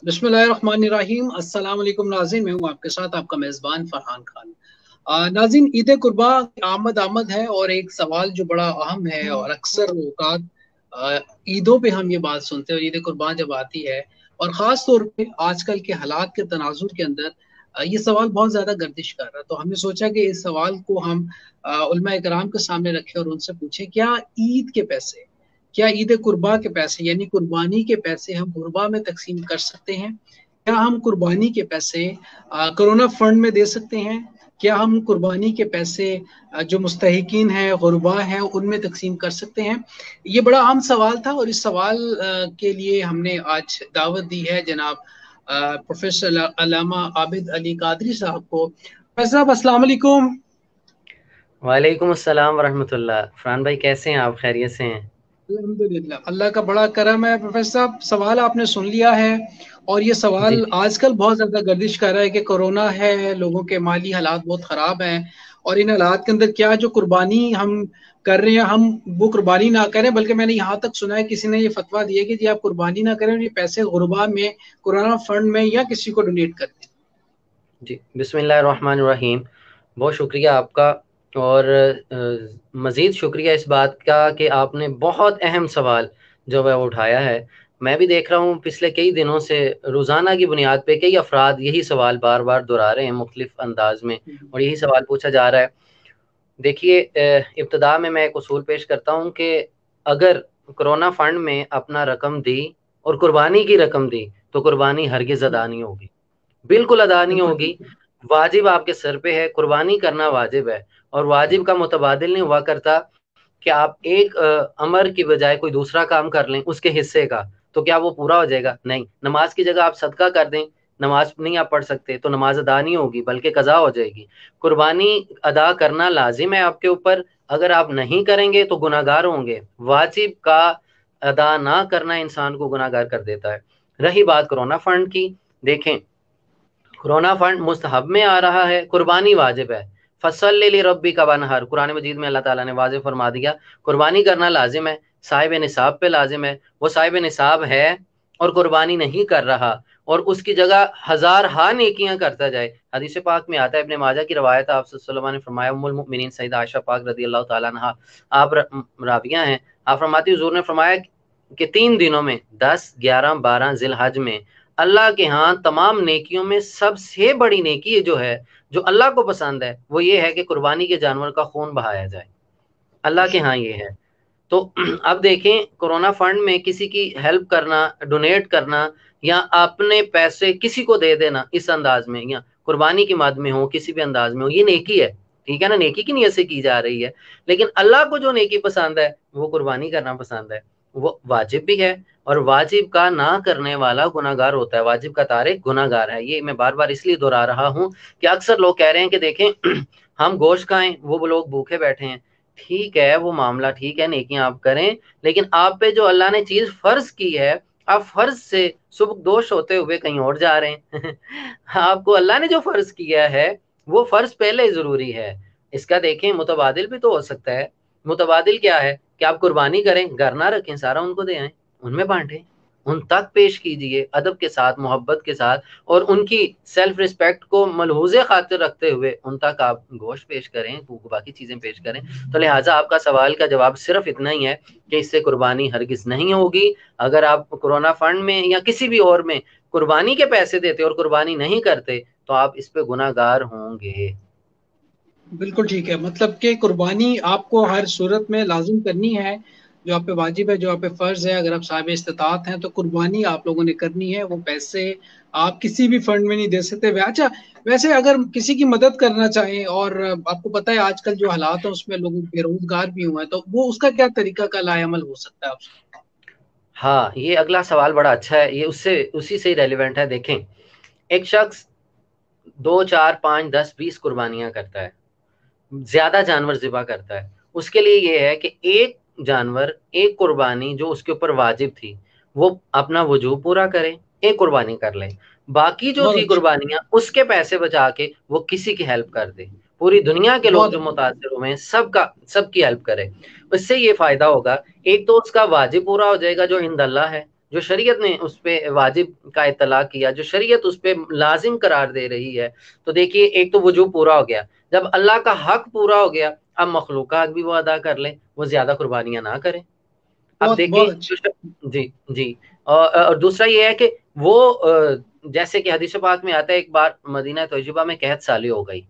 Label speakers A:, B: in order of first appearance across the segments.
A: बिस्मिल्लाहिर्रहमानिर्रहीम। अस्सलाम वालेकुम नाज़रीन, मैं हूं आपके साथ आपका मेज़बान फरहान खान। नाज़रीन, ईद कुर्बा आमद आमद है और एक सवाल जो बड़ा अहम है और अक्सर औकात ईदों पे हम ये बात सुनते हैं और ईद कुर्बान जब आती है और ख़ास तौर पे आजकल के हालात के तनाजुर के अंदर ये सवाल बहुत ज़्यादा गर्दिश कर रहा है। तो हमने सोचा कि इस सवाल को हम उलमा इकराम के सामने रखें और उनसे पूछें, क्या ईद के पैसे, क्या ईद कुर्बा के पैसे यानी कुर्बानी के पैसे हम गुरबा में तकसीम कर सकते हैं? क्या हम कुर्बानी के पैसे कोरोना फंड में दे सकते हैं? क्या हम कुर्बानी के पैसे जो मुस्तहिकीन हैं, गुरबा हैं, उनमें तकसीम कर सकते हैं? ये बड़ा अहम सवाल था और इस सवाल के लिए हमने आज दावत दी है जनाब प्रोफेसर अल्लामा आबिद अली कादरी साहब को। प्रोफेसर साहब, अस्सलाम वालेकुम।
B: वालेकुम अस्सलाम वरहमतुल्लाह। फरहान भाई कैसे हैं आप? खैरियत से हैं?
A: अल्हम्दुलिल्लाह, अल्लाह का बड़ा करम है। प्रोफेसर साहब, सवाल आपने सुन लिया है और ये
B: जी
A: सवाल
B: जी।
A: आजकल बहुत ज्यादा गर्दिश कर रहा है कि कोरोना है, लोगों के माली हालात बहुत खराब हैं और इन हालात के अंदर क्या जो कुर्बानी हम कर रहे हैं, हम वो कुर्बानी ना करें, बल्कि मैंने यहाँ तक सुना है किसी ने ये फतवा दिया कि जी आप कुर्बानी ना करें और ये पैसे गुरबा में, कोरोना फंड में या किसी को डोनेट कर दें।
B: जी बिस्मिल्लाहिर्रहमानिर्रहीम। बहुत शुक्रिया आपका। और मज़ीद शुक्रिया इस बात का कि आपने बहुत अहम सवाल जो है वो उठाया है। मैं भी देख रहा हूँ पिछले कई दिनों से रोज़ाना की बुनियाद पे कई अफराद यही सवाल बार बार दोहरा रहे हैं मुख्तलिफ अंदाज में, और यही सवाल पूछा जा रहा है। देखिए, इब्तदा में मैं एक उसूल पेश करता हूँ कि अगर कोरोना फंड में अपना रकम दी और कुर्बानी की रकम दी तो कुर्बानी हरगिज़ अदा नहीं होगी, बिल्कुल अदा नहीं
A: बिल्कुल
B: होगी।
A: ठीक है।
B: वाजिब आपके सर पे है, कुर्बानी करना वाजिब है। और वाजिब का मुतबादिल नहीं हुआ करता कि आप एक अमर की बजाय कोई दूसरा काम कर लें उसके हिस्से का, तो क्या वो पूरा हो जाएगा? नहीं। नमाज की जगह आप सदका कर दें, नमाज नहीं आप पढ़ सकते तो नमाज अदा नहीं होगी बल्कि कज़ा हो जाएगी। कुर्बानी अदा करना लाजिम है आपके ऊपर, अगर आप नहीं करेंगे तो गुनाहगार होंगे। वाजिब का अदा ना करना इंसान को गुनाहगार कर देता है। रही बात कोरोना फंड की, देखें, कोरोना फंड मुस्तहब में आ रहा है, कुर्बानी वाजिब है। फसल ले रब्बी का वनहर, कुरान मजीद में अल्लाह ताला ने वाजिब फरमा दिया, कुर्बानी करना लाजिम है, साहिब निसाब पे लाजिम है। वो साहिब निसाब है और कुर्बानी नहीं कर रहा और उसकी जगह हजार हा नेकियां करता जाए। हदीस पाक में आता है, इब्ने माजा की रवायत, आप सल्लल्लाहु अलैहि वसल्लम ने फरमाया, उम्मुल मुमिनीन सईदा आयशा पाक रदी अल्लाह ताला अन्हा आप रावियां हैं, आप फरमाती, हुजूर ने फरमाया कि 3 दिनों में 10, 11, 12 जिलहज में अल्लाह के यहाँ तमाम नेकियों में सबसे बड़ी नेकी जो है, जो अल्लाह को पसंद है, वो ये है कि कुर्बानी के जानवर का खून बहाया जाए। अल्लाह के यहाँ ये है। तो अब देखें, कोरोना फंड में किसी की हेल्प करना, डोनेट करना या अपने पैसे किसी को दे देना इस अंदाज में या कुर्बानी की मद में हो, किसी भी अंदाज में हो, ये नेकी है। ठीक है ना, नेकी की नीयत से की जा रही है। लेकिन अल्लाह को जो नेकी पसंद है वो कुर्बानी करना पसंद है, वो वाजिब भी है। और वाजिब का ना करने वाला गुनाहगार होता है, वाजिब का तारिक गुनाहगार है। ये मैं बार बार इसलिए दोहरा रहा हूँ कि अक्सर लोग कह रहे हैं कि देखें हम गोश्त खाएं, वो लोग भूखे बैठे हैं। ठीक है, वो मामला ठीक है, नेकियां आप करें, लेकिन आप पे जो अल्लाह ने चीज फर्ज की है, आप फर्ज से सुबकदोश होते हुए कहीं और जा रहे हैं। आपको अल्लाह ने जो फर्ज किया है वो फर्ज पहले जरूरी है। इसका देखें मुतबादिल भी तो हो सकता है। मुतबादिल क्या है कि आप कुर्बानी करें, घर ना रखें, सारा उनको दे आए, उनमें बांटें, उन तक पेश कीजिए अदब के साथ, मोहब्बत के साथ, और उनकी सेल्फ रिस्पेक्ट को मलहूजे खातिर रखते हुए उन तक आप गोश्त पेश करें, बाकी चीजें पेश करें। तो लिहाजा आपका सवाल का जवाब सिर्फ इतना ही है कि इससे कुर्बानी हरगिज नहीं होगी। अगर आप कोरोना फंड में या किसी भी और में कुर्बानी के पैसे देते और कुर्बानी नहीं करते तो आप इस पे गुनाहगार होंगे।
A: बिल्कुल ठीक है, मतलब कि कुर्बानी आपको हर सूरत में लाजिम करनी है, जो आप पे वाजिब है, जो आप पे फर्ज है। अगर आप साहिब इस्तिताअत हैं तो कुर्बानी आप लोगों ने करनी है। वो पैसे आप किसी भी फंड में नहीं दे सकते। अच्छा, वैसे अगर किसी की मदद करना चाहें और आपको पता है आजकल जो हालात है उसमें लोग बेरोजगार भी हुए हैं, तो वो उसका क्या तरीका का लाएअमल हो सकता है आपसे?
B: हाँ, ये अगला सवाल बड़ा अच्छा है, ये उससे उसी से रेलिवेंट है। देखें, एक शख्स 2, 4, 5, 10, 20 कुर्बानियां करता है, ज्यादा जानवर ज़िबा करता है, उसके लिए ये है कि एक जानवर, एक कुर्बानी जो उसके ऊपर वाजिब थी, वो अपना वजू पूरा करे, एक कुर्बानी कर ले। बाकी जो
A: बहुत
B: थी
A: अच्छा।
B: कुर्बानियां उसके पैसे बचा के वो किसी की हेल्प कर दे, पूरी दुनिया के लोग
A: बहुत
B: जो
A: अच्छा।
B: मुतासिर हुए हैं सबका, सबकी हेल्प करे। इससे ये फायदा होगा, एक तो उसका वाजिब पूरा हो जाएगा जो इंदल्ला है, जो शरीयत ने उस पे वाजिब का इतला किया, जो शरीयत उस पे लाजिम करार दे रही है, तो देखिए एक तो वजूब पूरा हो गया। जब अल्लाह का हक पूरा हो गया, अब मखलूकात भी वो अदा कर लें, वो ज्यादा कुर्बानियां ना करें। अब
A: बहुत
B: देखें
A: बहुत अच्छा।
B: जी जी। और दूसरा ये है कि वो जैसे कि हदीस पाक में आता है, एक बार मदीना तैयबा में कहत साली हो गई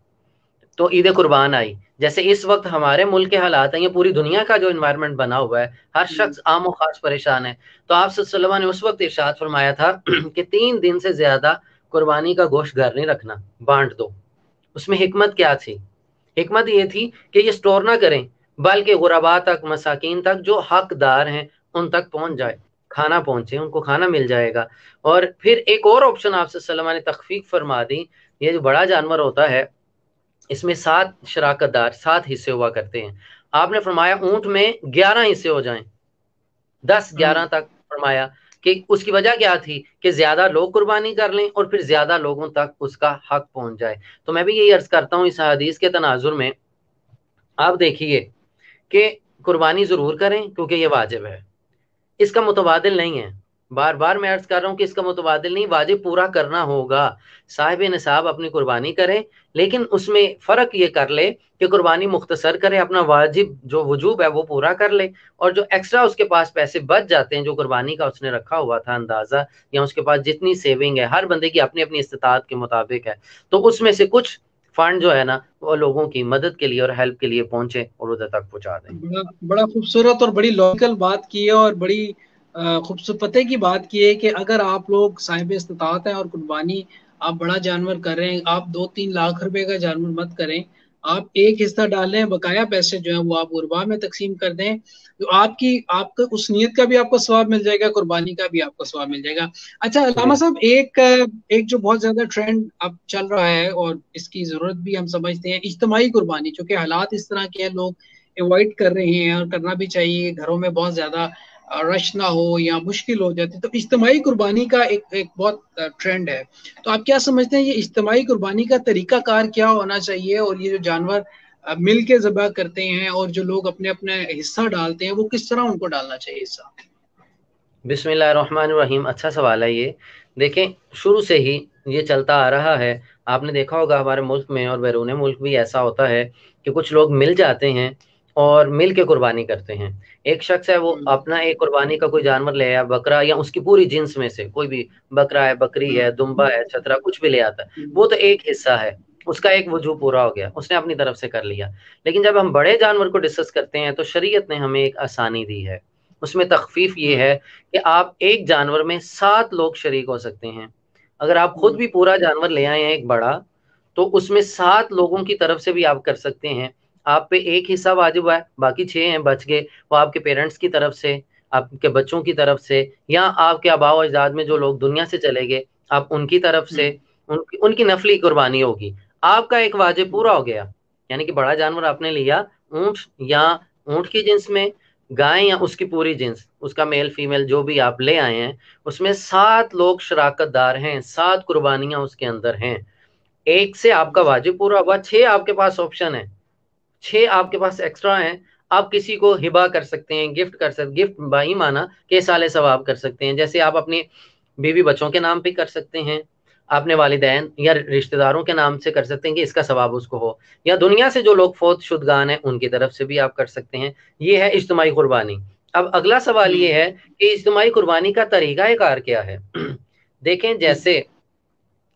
B: तो ईद कुर्बान आई। जैसे इस वक्त हमारे मुल्क के हालात हैं, ये पूरी दुनिया का जो इन्वायरमेंट बना हुआ है, हर शख्स आम और खास परेशान है। तो आप सल्लल्लाहु अलैहि वसल्लम ने उस वक्त इरशाद फरमाया था कि 3 दिन से ज्यादा कुर्बानी का गोश्त घर नहीं रखना, बांट दो। उसमें हिकमत क्या थी? हिकमत ये थी कि ये स्टोर ना करें, बल्कि गुरबा तक, मसाकीन तक, जो हकदार हैं उन तक पहुंच जाए, खाना पहुंचे, उनको खाना मिल जाएगा। और फिर एक और ऑप्शन आप सल्लल्लाहु अलैहि वसल्लम ने तखफीफ फरमा दी। ये जो बड़ा जानवर होता है, इसमें 7 शराकतदार, 7 हिस्से हुआ करते हैं। आपने फरमाया ऊंट में 11 हिस्से हो जाएं, 10-11 तक फरमाया। कि उसकी वजह क्या थी? कि ज्यादा लोग कुर्बानी कर लें और फिर ज्यादा लोगों तक उसका हक पहुंच जाए। तो मैं भी यही अर्ज करता हूँ इस हदीस के तनाजुर में, आप देखिए कि कुर्बानी जरूर करें क्योंकि ये वाजिब है, इसका मुतबादिल नहीं है। बार बार मैं अर्ज कर रहा हूं कि इसका मुतबादिल नहीं, वाजिब पूरा करना होगा। साहिब निसाब अपनी कुर्बानी करे, लेकिन उसमें फर्क ये कर ले कि कुर्बानी मुख्तसर करे, अपना वाजिब जो वजूब है वो पूरा कर ले, और जो एक्स्ट्रा उसके पास पैसे बच जाते हैं, जो कुर्बानी का उसने रखा हुआ था अंदाजा, या उसके पास जितनी सेविंग है, हर बंदे की अपनी अपनी इस्तिताअत के मुताबिक है, तो उसमें से कुछ फंड जो है ना, वो लोगों की मदद के लिए और हेल्प के लिए पहुंचे और उधर तक पहुंचा दें।
A: बड़ा बड़ा खूबसूरत और बड़ी लॉजिकल बात की है, और बड़ी खूबसूरत पते की बात की है कि अगर आप लोग साहिब इस्तिताअत हैं और कुर्बानी आप बड़ा जानवर कर रहे हैं, आप 2-3 लाख रुपए का जानवर मत करें। आप एक हिस्सा डालें, बकाया पैसे जो है वो आप गुरबा में तकसीम कर दें। तो आपकी आपका उस नियत का भी आपको सवाब मिल जाएगा, कुर्बानी का भी आपको सवाब मिल जाएगा। अच्छा अलामा
B: जी
A: साहब, एक एक जो बहुत ज्यादा ट्रेंड अब चल रहा है और इसकी जरूरत भी हम समझते हैं, इज्तिमाई कुर्बानी, चूंकि हालात इस तरह के हैं, लोग अवॉइड कर रहे हैं और करना भी चाहिए, घरों में बहुत ज्यादा रश ना हो या मुश्किल हो जाती, तो इज्तिमाई कुर्बानी का एक एक बहुत ट्रेंड है। तो आप क्या समझते हैं, ये इज्तिमाई कुर्बानी का तरीकाकार क्या होना चाहिए, और ये जो जानवर मिल के ज़बह करते हैं और जो लोग अपने अपने हिस्सा डालते हैं, वो किस तरह उनको डालना चाहिए हिस्सा?
B: बिस्मिल्लाहिर्रहमानिर्रहीम। अच्छा सवाल है ये। देखें, शुरू से ही ये चलता आ रहा है। आपने देखा होगा हमारे मुल्क में और बैरून मुल्क भी ऐसा होता है कि कुछ लोग मिल जाते हैं और मिल के कुर्बानी करते हैं। एक शख्स है, वो
A: हम्म,
B: अपना एक कुर्बानी का कोई जानवर ले आया, बकरा या उसकी पूरी जिन्स में से कोई भी, बकरा है, बकरी है, दुम्बा है, छतरा, कुछ भी ले आता है, वो तो एक हिस्सा है, उसका एक वजू पूरा हो गया, उसने अपनी तरफ से कर लिया। लेकिन जब हम बड़े जानवर को डिस्कस करते हैं तो शरीयत ने हमें एक आसानी दी है। उसमें तखफीफ ये
A: हम्म,
B: है कि आप एक जानवर में 7 लोग शरीक हो सकते हैं। अगर आप खुद
A: हम्म,
B: भी पूरा जानवर ले आए हैं एक बड़ा, तो उसमें 7 लोगों की तरफ से भी आप कर सकते हैं। आप पे एक हिस्सा वाजिब है, बाकी 6 हैं बच गए, वो आपके पेरेंट्स की तरफ से, आपके बच्चों की तरफ से, या आपके आबा और अजदाद में जो लोग दुनिया से चले गए, आप उनकी तरफ से,
A: हम्म,
B: उनकी उनकी नफली कुर्बानी होगी। आपका एक वाजिब पूरा हो गया। यानी कि बड़ा जानवर आपने लिया, ऊंट, या ऊंट की जिन्स में, गाय या उसकी पूरी जिन्स, उसका मेल फीमेल जो भी आप ले आए हैं, उसमें 7 लोग शराकतदार हैं, 7 कुर्बानियां उसके अंदर हैं। एक से आपका वाजिब पूरा हुआ, 6 आपके पास ऑप्शन है, 6 आपके पास एक्स्ट्रा हैं। आप किसी को हिबा कर सकते हैं, गिफ्ट कर सकते, गिफ्ट बाई माना के साले सवाब कर सकते हैं। जैसे आप अपनी बीवी बच्चों के नाम पे कर सकते हैं, अपने वालिदैन या रिश्तेदारों के नाम से कर सकते हैं कि इसका सवाब उसको हो, या दुनिया से जो लोग फोत शुदगान हैं उनकी तरफ से भी आप कर सकते हैं। ये है इज्तिमाई कुर्बानी। अब अगला सवाल ये है कि इज्तिमाई कुर्बानी का तरीका कार क्या है। देखें, जैसे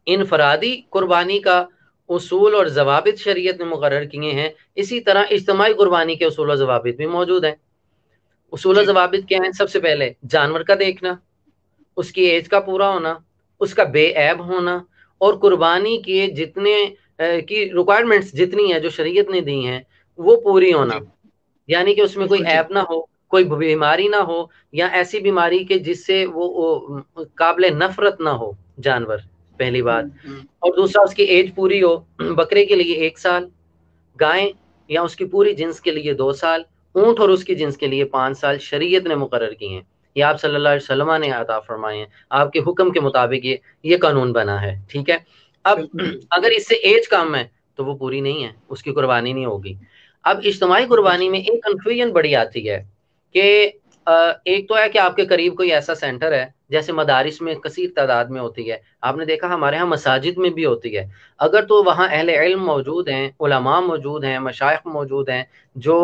B: इनफरादी कुर्बानी का उसूल और जवाबित शरीयत ने मुकर्रर किए हैं, इसी तरह इज्तिमाई कुर्बानी के उसूल और जवाबित भी मौजूद हैं। उसूल और
A: जी,
B: जवाबित क्या हैं? सबसे पहले जानवर का देखना, उसकी एज का पूरा होना, उसका बेऐब होना, और कुर्बानी के जितने की रिक्वायरमेंट्स जितनी है जो शरीयत ने दी हैं वो पूरी
A: जी,
B: होना। यानी कि उसमें कोई
A: बिल्कुल
B: ऐप
A: ठीक।
B: ना हो, कोई बीमारी ना हो, या ऐसी बीमारी के जिससे वो काबिल नफरत ना हो जानवर, पहली बात।
A: हम्म,
B: और दूसरा, उसकी एज पूरी हो। बकरे के लिए 1 साल, गाय या उसकी पूरी जिन्स के लिए 2 साल, ऊंट और उसकी जिन्स के लिए 5 साल शरीयत ने मुकर्रर किए हैं। ये आप सल्लल्लाहु अलैहि वसल्लम ने अता फरमाए हैं। आपके हुक्म के मुताबिक ये कानून बना है, ठीक है। अब
A: बिल्कुल
B: अगर इससे एज कम है तो वो पूरी नहीं है, उसकी कुर्बानी नहीं होगी। अब इज्तिमाई कुर्बानी
A: बिल्कुल।
B: में एक कंफ्यूजन बड़ी आती है कि एक तो है कि आपके करीब कोई ऐसा सेंटर है, जैसे मदारिस में कसीर तादाद में होती है, आपने देखा हमारे यहाँ मसाजिद में भी होती है। अगर तो वहाँ अहले इल्म मौजूद हैं, उलमा मौजूद हैं, मशाइख मौजूद हैं जो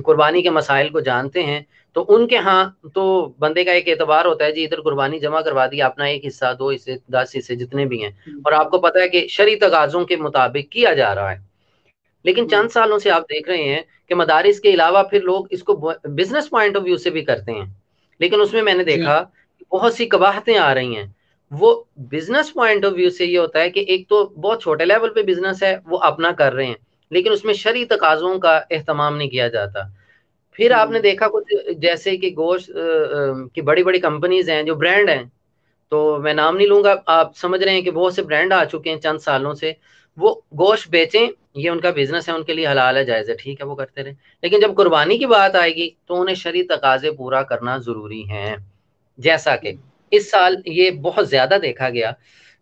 B: कुर्बानी के मसाइल को जानते हैं, तो उनके यहाँ तो बंदे का एक एतबार होता है जी, इधर कुर्बानी जमा करवा दी, अपना एक हिस्सा, 2 हिस्से, 10 हिस्से, जितने भी हैं, और आपको पता है कि शरई तकाज़ों के मुताबिक किया जा रहा है। लेकिन चंद सालों से आप देख रहे हैं कि मदारिस के अलावा फिर लोग इसको बिजनेस पॉइंट ऑफ व्यू से भी करते हैं, लेकिन उसमें मैंने
A: जी हाँ।
B: देखा बहुत सी कबाहतें आ रही हैं। वो बिजनेस पॉइंट ऑफ व्यू से ये होता है कि एक तो बहुत छोटे लेवल पे बिजनेस है, वो अपना कर रहे हैं, लेकिन उसमें शरई तकाज़ों का एहतमाम नहीं किया जाता। फिर आपने देखा कुछ जैसे कि गोश्त की बड़ी बड़ी कंपनीज हैं जो ब्रांड हैं, तो मैं नाम नहीं लूंगा, आप समझ रहे हैं कि बहुत से ब्रांड आ चुके हैं चंद सालों से, वो गोश्त बेचें, ये उनका बिजनेस है, उनके लिए हलाल है, जायज़ है, ठीक है, वो करते रहे। लेकिन जब कुर्बानी की बात आएगी तो उन्हें शरई तकाजे पूरा करना जरूरी है। जैसा कि इस साल ये बहुत ज्यादा देखा गया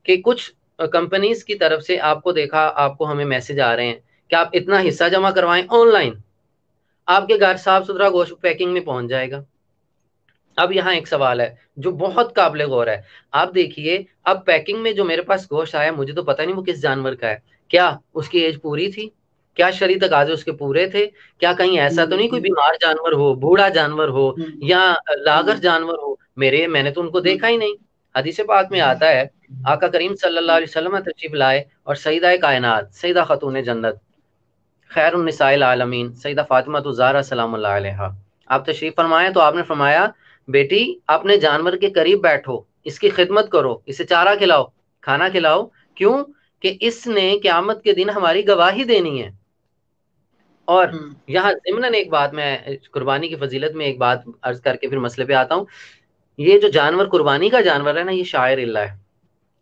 B: कि कुछ कंपनीज की तरफ से आपको देखा, आपको हमें मैसेज आ रहे हैं कि आप इतना हिस्सा जमा करवाएं ऑनलाइन, आपके घर साफ सुथरा गोश्त पैकिंग में पहुंच जाएगा। अब यहाँ एक सवाल है जो बहुत काबिल गौर है। आप देखिए, अब पैकिंग में जो मेरे पास गोश्त आया, मुझे तो पता नहीं वो किस जानवर का है, क्या उसकी एज पूरी थी, क्या शरीर तकाजे उसके पूरे थे, क्या कहीं ऐसा तो नहीं कोई बीमार जानवर हो, बूढ़ा जानवर हो, या लागर जानवर हो, मैंने तो उनको देखा ही नहीं। हदीस पाक में आता है, आका करीम सल्लल्लाहु अलैहि वसल्लम तशरीफ लाए और सईदा कायनात, सईदा खातून जन्नत, खैरुन निसाइल आलमीन, सईदा फातिमा ज़हरा सलामुल्लाह अलैहा, आप तशरीफ फरमाए, तो आपने फरमाया, बेटी अपने जानवर के करीब बैठो, इसकी खिदमत करो, इसे चारा खिलाओ, खाना खिलाओ, क्यों कि इसने क़यामत के दिन हमारी गवाही देनी है। और यहाँ ज़िम्नन एक बात, मैं कुर्बानी की फजीलत में एक बात अर्ज करके फिर मसले पे आता हूँ। ये जो जानवर कुर्बानी का जानवर है ना, ये शायर इल्लाह है,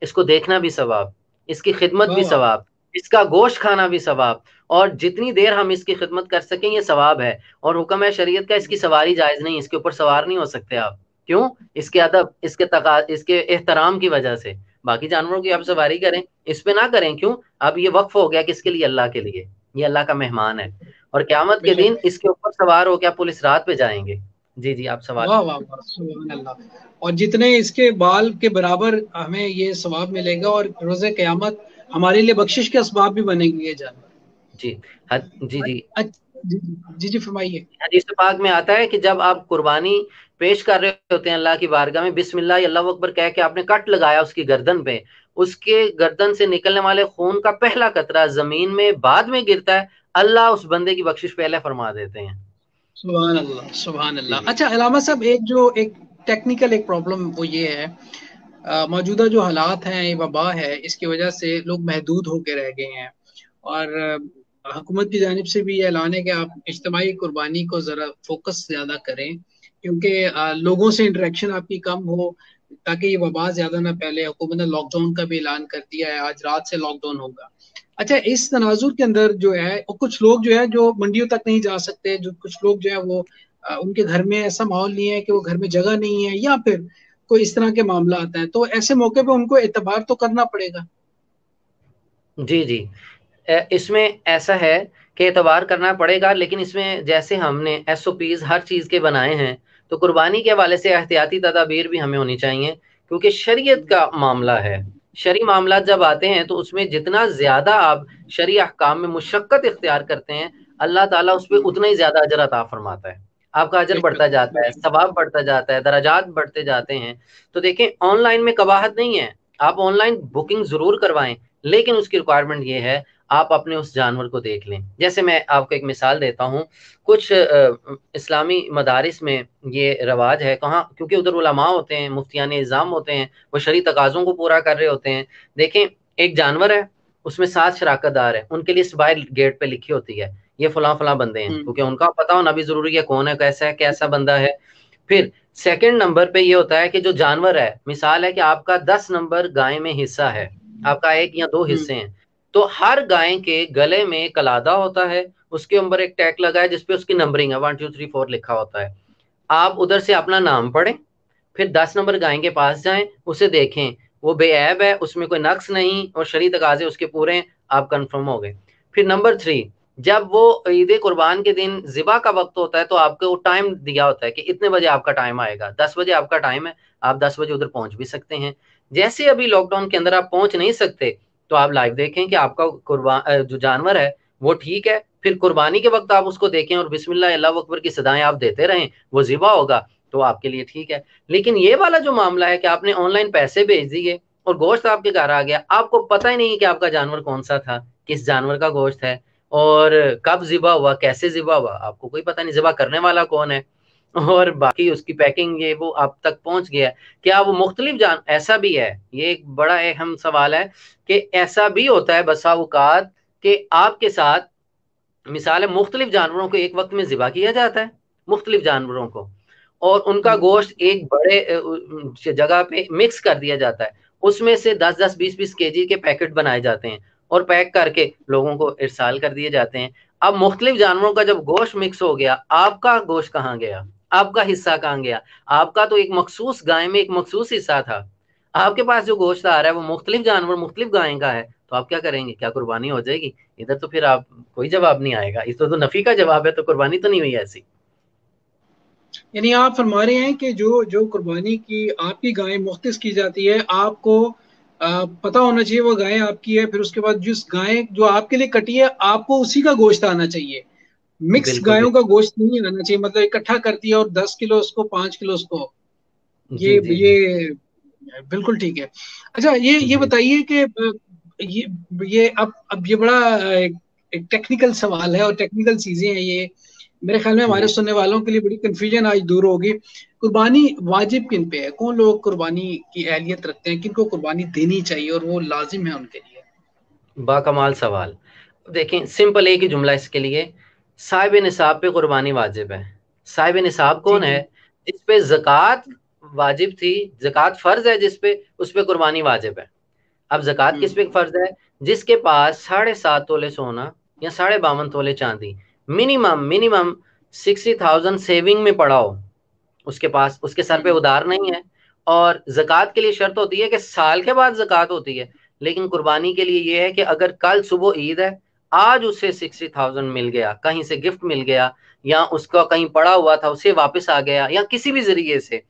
B: इसको देखना भी सवाब, इसकी खिदमत भी
A: वाह
B: सवाब, इसका गोश्त खाना भी सवाब, और जितनी देर हम इसकी खिदमत कर सकें ये सवाब है। और हुक्म है शरीयत का, इसकी सवारी जायज़ नहीं, इसके ऊपर सवार नहीं हो सकते आप। क्यों? इसके अदब, इसके एहतराम की वजह से। बाकी जानवरों की आप सवारी करें, इस पे ना करें, क्यों? अब ये वक्फ हो गया किसके लिए? अल्लाह के लिए, ये अल्लाह का मेहमान है, और क़यामत के दिन
A: बिल्कुल।
B: इसके ऊपर सवार हो के आप पुलिस रात पे जाएंगे। जी जी, आप सवाल।
A: वाह वाह वाह, सुभान अल्लाह। और जितने इसके बाल के बराबर हमें ये सवाब मिलेगा, और रोज़े क़यामत हमारे लिए बख्शिश के असबाब भी बनेंगे ये जानवर।
B: जी, जी जी,
A: जी जी जी, फरमाइए।
B: हदीस पाक में आता है कि जब आप कुर्बानी पेश कर रहे होते हैं अल्लाह की बारगाह में, बिस्मिल्लाह अल्लाहु अकबर कह के आपने कट लगाया उसकी गर्दन पे, उसके गर्दन से निकलने वाले खून का पहला कतरा जमीन में बाद में गिरता है, अल्लाह उस बंदे की बख्शिश पहले फरमा देते हैं।
A: सुभान अल्लाह, सुभान
B: जी
A: अल्लाह।
B: जी
A: अच्छा अलामा साहब, एक टेक्निकल एक प्रॉब्लम वो ये है, मौजूदा जो हालात हैं, ये वबा है, इसकी वजह से लोग महदूद होकर रह गए हैं। और हुकूमत की जानिब से भी ये ऐलान है कि आप इज्तिमाई कुर्बानी को ज़रा फोकस ज़्यादा करें, क्योंकि लोगों से इंटरेक्शन आपकी कम हो, ताकि ये वबा ज़्यादा ना फैले। हुकूमत ने लॉकडाउन का भी ऐलान कर दिया है, आज रात से लॉकडाउन होगा। अच्छा, इस तनाजुर के अंदर जो है, और कुछ लोग जो है जो मंडियों तक नहीं जा सकते, जो कुछ लोग जो है वो उनके घर में ऐसा माहौल नहीं है कि वो घर में जगह नहीं है, या फिर कोई इस तरह के मामला आता है, तो ऐसे मौके पे उनको एतबार तो करना पड़ेगा।
B: जी जी, इसमें ऐसा है कि एतबार करना पड़ेगा, लेकिन इसमें जैसे हमने SOPs हर चीज़ के बनाए हैं, तो कुर्बानी के हवाले से एहतियाती तदाबीर भी हमें होनी चाहिए, क्योंकि शरीयत का मामला है। शरी मामला जब आते हैं तो उसमें जितना ज़्यादा आप शरी अहकाम में मुशक्कत इख्तियार करते हैं, अल्लाह ताला उस पर उतना ही ज़्यादा अजर अता फरमाता है, आपका अजर
A: बेशक
B: बढ़ता जाता है,
A: बेशक।
B: सवाब बढ़ता जाता है, दराजात बढ़ते जाते हैं। तो देखें, ऑनलाइन में कबाहत नहीं है, आप ऑनलाइन बुकिंग ज़रूर करवाएं, लेकिन उसकी रिक्वायरमेंट ये है, आप अपने उस जानवर को देख लें। जैसे मैं आपको एक मिसाल देता हूँ, कुछ इस्लामी मदारिस में ये रवाज है, कहाँ, क्योंकि उधर उलमा होते हैं, मुफ्तियान इज़ाम होते हैं, वो शरी तकाज़ों को पूरा कर रहे होते हैं। देखें, एक जानवर है, उसमें 7 शराकतदार है, उनके लिए बाहर गेट पे लिखी होती है ये फलां फलां बंदे हैं, क्योंकि उनका पता होना भी जरूरी है कौन है, कैसा बंदा है। फिर सेकंड नंबर पे ये होता है कि जो जानवर है, मिसाल है कि आपका 10 नंबर गाय में हिस्सा है, आपका 1 या 2 हिस्से हैं, तो हर गाय के गले में कलादा होता है, उसके ऊपर एक टैग लगा है जिसपे उसकी नंबरिंग है, 1 2 3 4 लिखा होता है। आप उधर से अपना नाम पढ़ें, फिर 10 नंबर गाय के पास जाएं, उसे देखें, वो बेऐब है, उसमें कोई नक्स नहीं, और शरी तकाजे उसके पूरे हैं, आप कंफर्म हो गए। फिर नंबर 3, जब वो ईद कुर्बान के दिन ज़िबा का वक्त होता है तो आपको टाइम दिया होता है कि इतने बजे आपका टाइम आएगा, 10 बजे आपका टाइम है, आप 10 बजे उधर पहुंच भी सकते हैं। जैसे अभी लॉकडाउन के अंदर आप पहुंच नहीं सकते, तो आप लाइव देखें कि आपका कुर्बान जो जानवर है वो ठीक है, फिर कुर्बानी के वक्त आप उसको देखें और बिस्मिल्लाह अल्लाह अकबर की सदाएं आप देते रहें, वो ज़िबा होगा तो आपके लिए ठीक है। लेकिन ये वाला जो मामला है कि आपने ऑनलाइन पैसे भेज दिए और गोश्त आपके घर आ गया, आपको पता ही नहीं कि आपका जानवर कौन सा था, किस जानवर का गोश्त है, और कब ज़िबा हुआ, कैसे ज़िबा हुआ, आपको कोई पता नहीं, ज़िबा करने वाला कौन है, और बाकी उसकी पैकिंग ये वो आप तक पहुंच गया है। क्या वो मुख्तलिफ जान, ऐसा भी है, ये एक बड़ा अहम सवाल है कि ऐसा भी होता है बसा औकात कि आपके साथ मिसाल है मुख्तलिफ जानवरों को एक वक्त में ज़िबा किया जाता है, मुख्तलिफ जानवरों को, और उनका गोश्त एक बड़े जगह पे मिक्स कर दिया जाता है, उसमें से 10-10 20-20 केजी के पैकेट बनाए जाते हैं और पैक करके लोगों को इरसाल कर दिए जाते हैं। अब मुख्तलिफ जानवरों का जब गोश्त मिक्स हो गया, आपका गोश्त कहाँ गया, आपका हिस्सा कहाँ गया? आपका तो एक मखसूस गाय में एक मखसूस हिस्सा था, आपके पास जो गोश्त आ रहा है वो मुख्तलिफ जानवर मुख्तलिफ गाय का है, तो आप क्या करेंगे? क्या कुर्बानी हो जाएगी? इधर तो फिर आप कोई जवाब नहीं आएगा, इस तो नफी का जवाब है, तो कुर्बानी तो नहीं हुई ऐसी।
A: यानी आप फरमा रहे हैं कि जो जो कुर्बानी की आपकी गाय मुख्तस की जाती है, आपको पता होना चाहिए वो गाय आपकी है, फिर उसके बाद जिस गाय जो आपके लिए कटी है आपको उसी का गोश्त आना चाहिए, मिक्स
B: बिल्कुल
A: गायों का
B: बिल्कुल।
A: गोश्त नहीं आना चाहिए, मतलब इकट्ठा कर दिया और 10 किलो उसको 5 किलो उसको,
B: जी जी जी
A: ये बिल्कुल ठीक है। अच्छा, ये
B: जी।
A: बताइए कि ये ये अब ये बड़ा एक टेक्निकल सवाल है और टेक्निकल चीजें हैं ये, मेरे ख्याल में हमारे
B: जी
A: सुनने वालों के लिए बड़ी कंफ्यूजन आज दूर होगी। कुर्बानी वाजिब किन पे है, कौन लोग कुर्बानी की अहलियत रखते हैं, किनको कुर्बानी देनी चाहिए और वो लाजिम है उनके लिए?
B: बाकमाल सवाल। देखें, सिंपल एक ही जुमला इसके लिए, साहिब निसाब पे कुर्बानी वाजिब है। साहिब निसाब
A: जी
B: कौन है?
A: जी।
B: जिस पे जक़ात वाजिब थी, जक़ात फर्ज है जिस पे, उस पे कुर्बानी वाजिब है। अब जक़ात किस पे
A: हम्म
B: फर्ज है? जिसके पास 7.5 तोले सोना या 52.5 तोले चांदी, मिनिमम मिनिमम 60,000 सेविंग में पड़ा हो उसके पास, उसके सर पे
A: हम्म
B: उधार नहीं है। और जक़ात के लिए शर्त होती है कि साल के बाद जक़ात होती है, लेकिन कुर्बानी के लिए ये है कि अगर कल सुबह ईद है, आज उसे 60,000 मिल गया, कहीं से गिफ्ट मिल गया, या उसका कहीं पड़ा हुआ था उसे वापस आ गया, या किसी भी जरिए से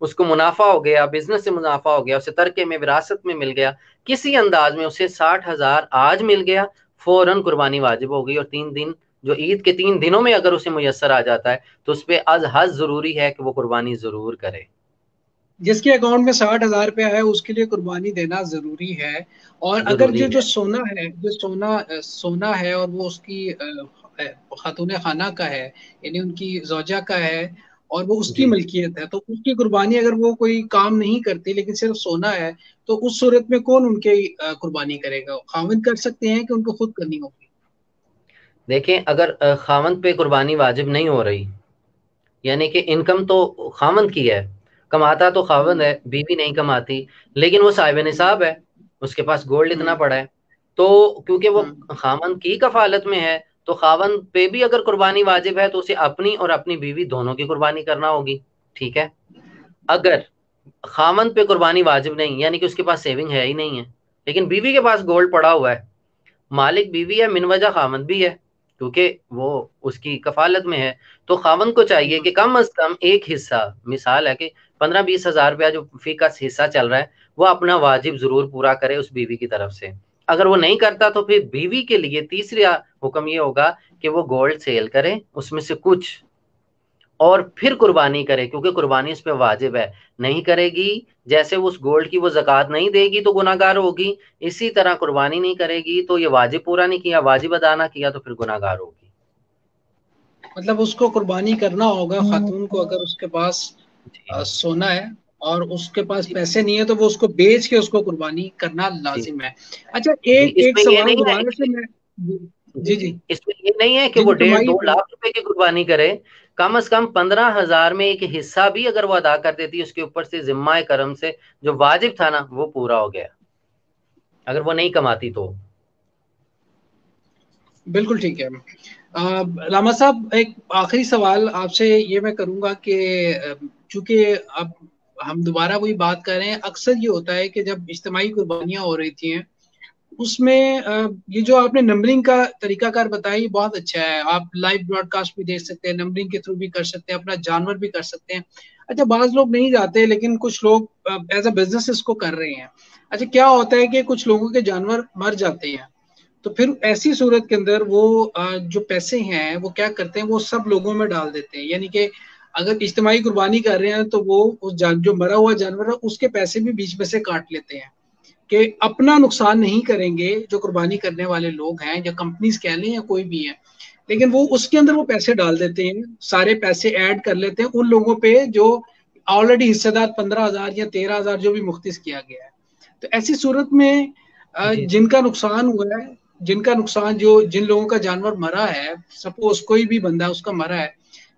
B: उसको मुनाफा हो गया, बिजनेस से मुनाफा हो गया, उसे तरके में विरासत में मिल गया, किसी अंदाज में उसे 60,000 आज मिल गया, फौरन कुर्बानी वाजिब हो गई। और 3 दिन, जो ईद के 3 दिनों में अगर उसे मुयसर आ जाता है, तो उस पर अज हज जरूरी है कि वो कुर्बानी जरूर करे।
A: जिसके अकाउंट में 60,000 रुपया है उसके लिए कुर्बानी देना जरूरी है। और अगर
B: जरूरी
A: जो जो
B: है।
A: सोना है, जो सोना है और वो उसकी खातून खाना का है, यानी उनकी जौजा का है और वो उसकी
B: जी।
A: मलकियत है, तो उसकी कुर्बानी अगर वो कोई काम नहीं करती लेकिन सिर्फ सोना है, तो उस सूरत में कौन उनके कुर्बानी करेगा? खाविंद कर सकते हैं कि उनको खुद करनी होगी?
B: देखें, अगर खामंद पे कुर्बानी वाजिब नहीं हो रही, यानी कि इनकम तो खामंद की है, कमाता तो खावंद
A: हम्म
B: है, बीवी नहीं कमाती, लेकिन वो साहिब
A: हम्म
B: निसाब है, उसके पास गोल्ड इतना
A: हम्म
B: पड़ा है, तो क्योंकि वो
A: हम्म
B: खामंद की कफालत में है, तो खावंद पे भी अगर कुर्बानी वाजिब है तो उसे अपनी और अपनी बीवी दोनों की कुर्बानी करना होगी। ठीक है। अगर खामंद पे कुर्बानी वाजिब नहीं, यानी कि उसके पास सेविंग है ही नहीं है, लेकिन बीवी के पास गोल्ड पड़ा हुआ है, मालिक बीवी है, मिनवजा खामंद भी है, क्योंकि वो उसकी कफालत में है, तो खामंद को चाहिए कि कम अज कम एक हिस्सा, मिसाल है कि 15-20 हज़ार रुपया जो फी का हिस्सा चल रहा है, वो अपना वाजिब जरूर पूरा करे उस बीवी की तरफ से। अगर वो नहीं करता तो फिर बीवी के लिए तीसरा हुक्म ये होगा कि वो गोल्ड सेल करे उसमें से कुछ, और फिर कुर्बानी करे, क्योंकि कुर्बानी इस पे वाजिब है। नहीं करेगी, जैसे उस गोल्ड की वो ज़कात नहीं देगी तो गुनाहगार होगी, इसी तरह कुर्बानी नहीं करेगी तो ये वाजिब पूरा नहीं किया, वाजिब अदा ना किया तो फिर गुनाहगार होगी।
A: मतलब उसको कुर्बानी करना होगा खातून को, अगर उसके पास
B: जी
A: सोना है और उसके पास
B: जी
A: पैसे नहीं है तो वो उसको बेच के उसको कुर्बानी करना
B: जी
A: लाजिम है। अच्छा,
B: जी।
A: एक एक
B: इसमें ये
A: सवाल
B: नहीं है
A: दोबारा से मैं,
B: जी
A: जी
B: जी,
A: जी
B: इसमें ये नहीं है कि
A: जी
B: वो
A: जी,
B: डेढ़
A: फरमाइए
B: दो
A: फरमाइए।
B: लाख रुपए की कुर्बानी करे, कम से कम 15,000 में एक हिस्सा भी अगर वो अदा कर देती है, उसके ऊपर से जिम्मा करम से जो वाजिब था ना वो पूरा हो गया, अगर वो नहीं कमाती तो।
A: बिल्कुल ठीक है। रामा साहब, एक आखिरी सवाल आपसे ये मैं करूंगा कि चूंकि अब हम दोबारा वही बात कर रहे हैं, अक्सर ये होता है कि जब इज्तिमाई कुर्बानियां हो रही थी उसमें ये जो आपने नंबरिंग का तरीकाकार बताया ये बहुत अच्छा है। आप लाइव ब्रॉडकास्ट भी देख सकते हैं, नंबरिंग के थ्रू भी कर सकते हैं, अपना जानवर भी कर सकते हैं। अच्छा, बाज लोग नहीं जाते लेकिन कुछ लोग एज अ बिजनेस इसको कर रहे हैं। अच्छा, क्या होता है कि कुछ लोगों के जानवर मर जाते हैं, तो फिर ऐसी सूरत के अंदर वो जो पैसे हैं वो क्या करते हैं, वो सब लोगों में डाल देते हैं। यानी कि अगर इज्तिमाई कुर्बानी कर रहे हैं तो वो उस जो मरा हुआ जानवर है उसके पैसे भी बीच में से काट लेते हैं, कि अपना नुकसान नहीं करेंगे जो कुर्बानी करने वाले लोग हैं, या कंपनीज कह लें या कोई भी है, लेकिन वो उसके अंदर वो पैसे डाल देते हैं, सारे पैसे ऐड कर लेते हैं उन लोगों पे जो ऑलरेडी हिस्सेदार 15,000 या 13,000 जो भी मुख्तिस किया गया है। तो ऐसी सूरत में
B: जी जी
A: जिनका नुकसान हुआ है, जिनका नुकसान जो जिन लोगों का जानवर मरा है, सपोज कोई भी बंदा उसका मरा है,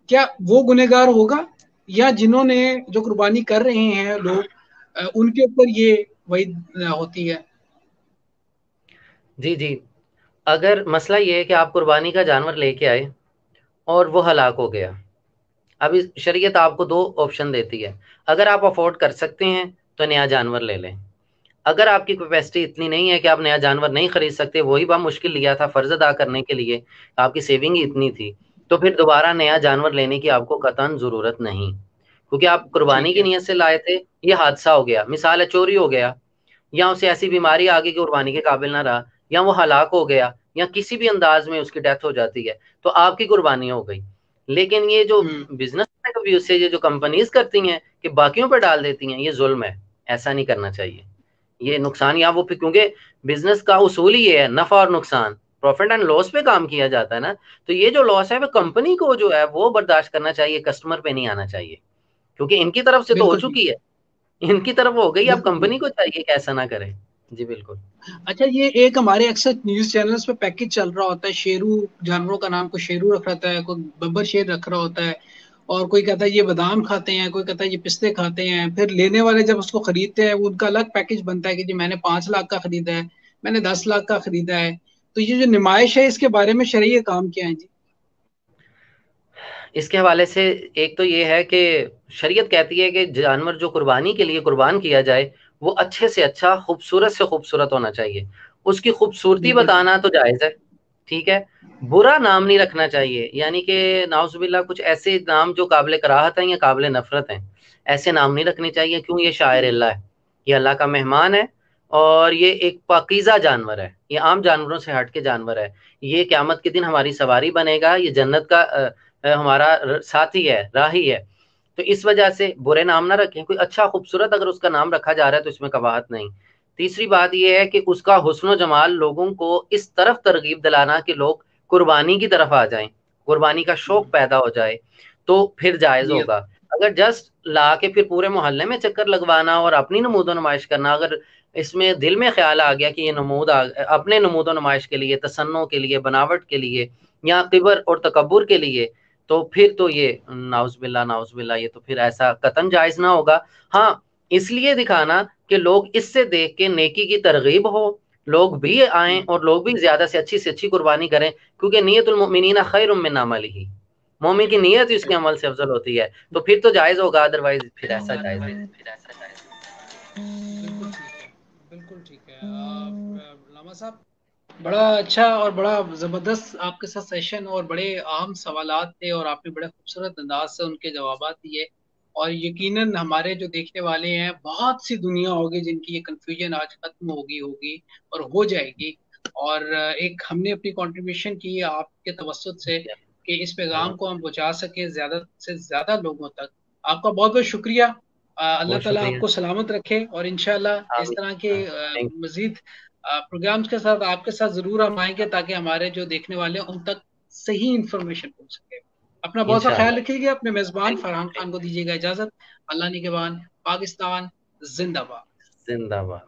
A: क्या वो गुनेगार होगा, या जिन्होंने जो कुर्बानी कर रहे हैं लोग उनके ऊपर ये वही होती है?
B: जी जी। अगर मसला ये है कि आप कुर्बानी का जानवर लेके आए और वो हलाक हो गया, अभी शरीयत आपको दो ऑप्शन देती है। अगर आप अफोर्ड कर सकते हैं तो नया जानवर ले लें। अगर आपकी कैपेसिटी इतनी नहीं है कि आप नया जानवर नहीं खरीद सकते, वही बा मुश्किल लिया था फर्ज अदा करने के लिए, आपकी सेविंग ही इतनी थी, तो फिर दोबारा नया जानवर लेने की आपको कतई जरूरत नहीं, क्योंकि आप कुर्बानी
A: ठीक
B: की
A: है।
B: नीयत से लाए थे। ये हादसा हो गया, मिसाल है चोरी हो गया, या उसे ऐसी बीमारी आ गई कि कुर्बानी के काबिल ना रहा, या वो हलाक हो गया, या किसी भी अंदाज में उसकी डेथ हो जाती है, तो आपकी कुर्बानी हो गई। लेकिन ये जो
A: हम्म।
B: बिजनेस पॉइंट ऑफ व्यू से ये जो कंपनीज करती हैं कि बाकियों पर डाल देती हैं, ये जुल्म है। ऐसा नहीं करना चाहिए। ये नुकसान या वो, क्योंकि बिजनेस का उसूल ही ये है, नफा और नुकसान, प्रॉफिट एंड लॉस पे काम किया जाता है ना। तो ये जो लॉस है वो कंपनी को जो है वो बर्दाश्त करना चाहिए, कस्टमर पे नहीं आना चाहिए, क्योंकि इनकी तरफ से तो हो
A: बिल्कुल ठीक।
B: चुकी है, इनकी तरफ हो गई, अब
A: बिल्कुल ठीक।
B: कंपनी को चाहिए कि ऐसा ना करे। जी बिल्कुल।
A: अच्छा, ये एक हमारे अक्सर न्यूज चैनल्स पे पैकेज चल रहा होता है, शेरू जानवरों का नाम, कोई शेरू रख रहता है, कोई बब्बर शेर रख रहा होता है, और कोई कहता है ये बादाम खाते हैं, कोई कहता है ये पिस्ते खाते हैं। फिर लेने वाले जब उसको खरीदते हैं वो उनका अलग पैकेज बनता है कि जी मैंने 5 लाख का खरीदा है, मैंने 10 लाख का खरीदा है। तो ये जो नुमाइश है इसके बारे में शरई काम क्या है जी?
B: इसके हवाले से एक तो ये है कि शरीयत कहती है कि जानवर जो कुर्बानी के लिए कुर्बान किया जाए वो अच्छे से अच्छा, खूबसूरत से खूबसूरत होना चाहिए। उसकी खूबसूरती
A: बिल्कुल ठीक।
B: बताना तो जायज़ है, ठीक है। बुरा नाम नहीं रखना चाहिए, यानी कि नाउज़ुबिल्लाह कुछ ऐसे नाम जो काबिल कराहत हैं या काबिल नफरत हैं, ऐसे नाम नहीं रखने चाहिए। क्यों? ये शायर अल्लाह है, ये अल्लाह का मेहमान है, और ये एक पाकीज़ा जानवर है, ये आम जानवरों से हट के जानवर है। ये क़यामत के दिन हमारी सवारी बनेगा, ये जन्नत का हमारा साथी है, राही है। तो इस वजह से बुरे नाम ना रखें, कोई अच्छा खूबसूरत अगर उसका नाम रखा जा रहा है तो इसमें कबाहत नहीं। तीसरी बात यह है कि उसका हुस्न जमाल लोगों को इस तरफ तरगीब दिलाना कि लोग कुर्बानी की तरफ आ जाएं, कुर्बानी का शौक पैदा हो जाए, तो फिर जायज़
A: नियत।
B: होगा। अगर जस्ट ला के फिर पूरे मोहल्ले में चक्कर लगवाना और अपनी नमूदो नुमाइश करना, अगर इसमें दिल में ख्याल आ गया कि ये अपने नमूदो नुमाइश के लिए, तसन्नो के लिए, बनावट के लिए, या किबर और तकब्बुर के लिए, तो फिर तो ये नाउज़ुबिल्लाह ये तो फिर ऐसा कतन जायज़ ना होगा। हाँ, इसलिए दिखाना कि लोग इससे देख के नेकी की तरगीब हो, लोग भी आएँ और लोग भी ज़्यादा से अच्छी कुर्बानी करें, क्योंकि नियतुल मुमिनीना खैरुम मिन अमलिही, मोमिन की नियत ही उसके अमल से अफजल होती है, तो फिर तो जायज़ होगा, अदरवाइज़ फिर ऐसा जायज़ नहीं।
A: बिल्कुल ठीक है। बिल्कुल ठीक है। लामा साहब, बड़ा अच्छा और बड़ा जबरदस्त आपके साथ सेशन, और बड़े अहम सवालात थे और आपने बड़े खूबसूरत अंदाज से उनके जवाबात दिए। और यकीनन हमारे जो देखने वाले हैं, बहुत सी दुनिया होगी जिनकी ये कंफ्यूजन आज खत्म होगी होगी और हो जाएगी। और एक हमने अपनी कंट्रीब्यूशन की है आपके तवसत से कि इस पैगाम को हम पहुंचा सके ज्यादा से ज्यादा लोगों तक। आपका बहुत बहुत शुक्रिया। अल्लाह
B: बहुत
A: ताला
B: शुक्रिया।
A: आपको सलामत रखे, और इंशाल्लाह इस तरह के
B: आमीन। थैंक
A: मजीद प्रोग्राम्स के साथ आपके साथ जरूर हम आएंगे, ताकि हमारे जो देखने वाले हैं उन तक सही इंफॉर्मेशन पहुंच सके। अपना बहुत सा ख्याल
B: इंशाअल्लाह।
A: रखिएगा। अपने मेजबान फरहान खान को दीजिएगा इजाजत। अल्लाह निगहबान। पाकिस्तान जिंदाबाद।
B: जिंदाबाद।